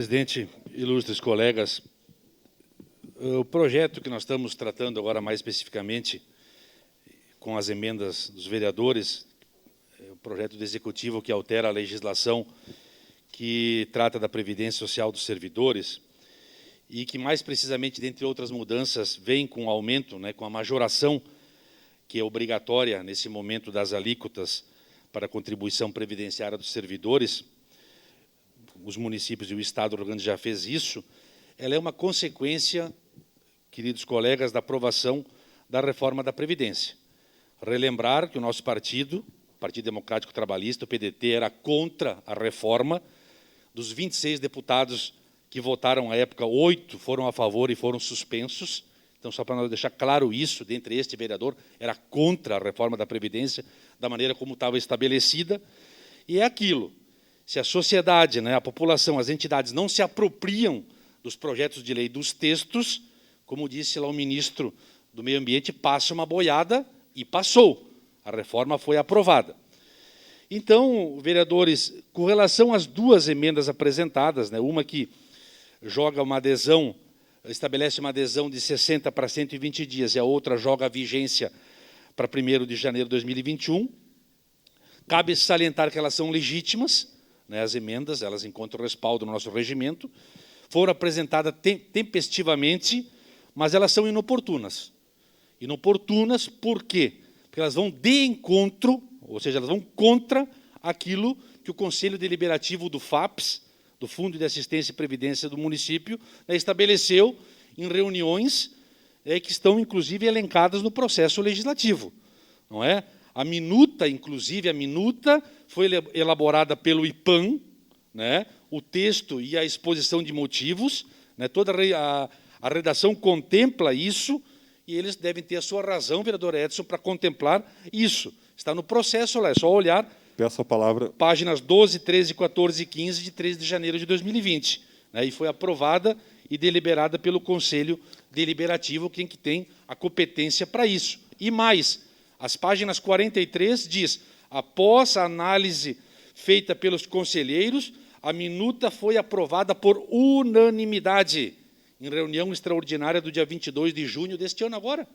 Presidente, ilustres colegas, o projeto que nós estamos tratando agora mais especificamente, com as emendas dos vereadores, é o projeto do Executivo que altera a legislação que trata da Previdência Social dos servidores e que, mais precisamente, dentre outras mudanças, vem com o aumento, com a majoração, que é obrigatória nesse momento das alíquotas para a contribuição previdenciária dos servidores. Os municípios e o Estado do Rio Grande já fez isso. Ela é uma consequência, queridos colegas, da aprovação da reforma da Previdência. Relembrar que o nosso partido, o Partido Democrático Trabalhista, o PDT, era contra a reforma. Dos 26 deputados que votaram à época, 8 foram a favor e foram suspensos. Então, só para nós deixar claro isso, dentre este vereador, era contra a reforma da Previdência, da maneira como estava estabelecida. E é aquilo. Se a sociedade, a população, as entidades não se apropriam dos projetos de lei, dos textos, como disse lá o ministro do Meio Ambiente, passa uma boiada e passou. A reforma foi aprovada. Então, vereadores, com relação às duas emendas apresentadas, uma que joga uma adesão, estabelece uma adesão de 60 para 120 dias e a outra joga a vigência para 1º de janeiro de 2021, cabe salientar que elas são legítimas. As emendas, elas encontram respaldo no nosso regimento, foram apresentadas tempestivamente, mas elas são inoportunas. Inoportunas por quê? Porque elas vão de encontro, ou seja, elas vão contra aquilo que o Conselho Deliberativo do FAPES, do Fundo de Assistência e Previdência do município, estabeleceu em reuniões que estão, inclusive, elencadas no processo legislativo. Não é? A minuta, inclusive, foi elaborada pelo IPAM, o texto e a exposição de motivos, toda a redação contempla isso, e eles devem ter a sua razão, vereador Edson, para contemplar isso. Está no processo lá, é só olhar. Peço a palavra. Páginas 12, 13, 14 e 15 de 3 de janeiro de 2020. E foi aprovada e deliberada pelo Conselho Deliberativo, que tem a competência para isso. E mais, as páginas 43 diz: após a análise feita pelos conselheiros, a minuta foi aprovada por unanimidade, em reunião extraordinária do dia 22 de junho deste ano agora,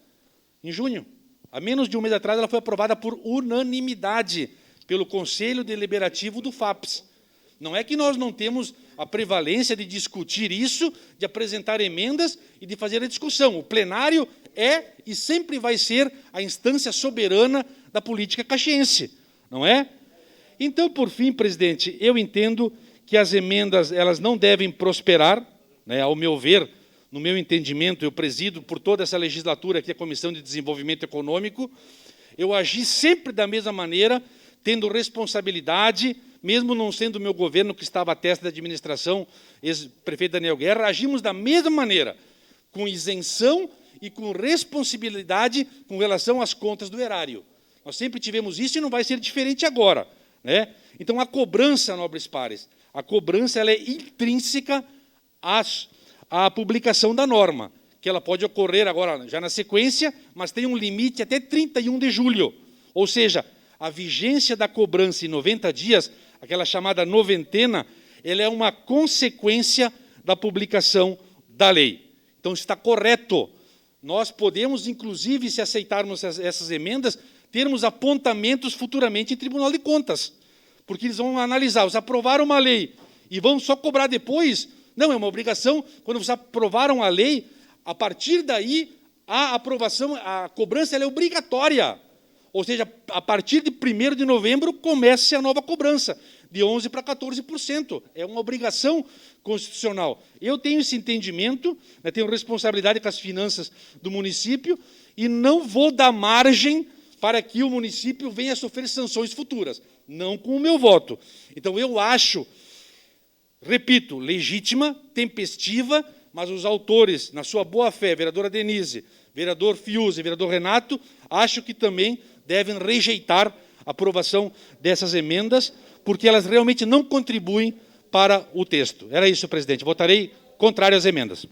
em junho. Há menos de um mês atrás, ela foi aprovada por unanimidade pelo Conselho Deliberativo do FAPES. Não é que nós não temos a prevalência de discutir isso, de apresentar emendas e de fazer a discussão. O plenário é e sempre vai ser a instância soberana da política caxiense, não é? Então, por fim, presidente, eu entendo que as emendas elas não devem prosperar, ao meu ver, no meu entendimento, eu presido por toda essa legislatura aqui a Comissão de Desenvolvimento Econômico, eu agi sempre da mesma maneira, tendo responsabilidade, mesmo não sendo o meu governo que estava à testa da administração, ex-prefeito Daniel Guerra, agimos da mesma maneira, com isenção e com responsabilidade com relação às contas do erário. Nós sempre tivemos isso e não vai ser diferente agora. Então, a cobrança, nobres pares, a cobrança ela é intrínseca à publicação da norma, que ela pode ocorrer agora, já na sequência, mas tem um limite até 31 de julho. Ou seja, a vigência da cobrança em 90 dias, aquela chamada noventena, ela é uma consequência da publicação da lei. Então, está correto. Nós podemos, inclusive, se aceitarmos essas emendas, termos apontamentos futuramente em Tribunal de Contas, porque eles vão analisar, vocês aprovaram uma lei e vão só cobrar depois? Não, é uma obrigação, quando vocês aprovaram a lei, a partir daí, a aprovação, a cobrança ela é obrigatória. Ou seja, a partir de 1º de novembro, começa a nova cobrança, de 11% para 14%. É uma obrigação constitucional. Eu tenho esse entendimento, tenho responsabilidade com as finanças do município e não vou dar margem para que o município venha a sofrer sanções futuras, não com o meu voto. Então, eu acho, repito, legítima, tempestiva, mas os autores, na sua boa-fé, vereadora Denise, vereador Fiuza e vereador Renato, acho que também devem rejeitar a aprovação dessas emendas, porque elas realmente não contribuem para o texto. Era isso, presidente. Votarei contrário às emendas.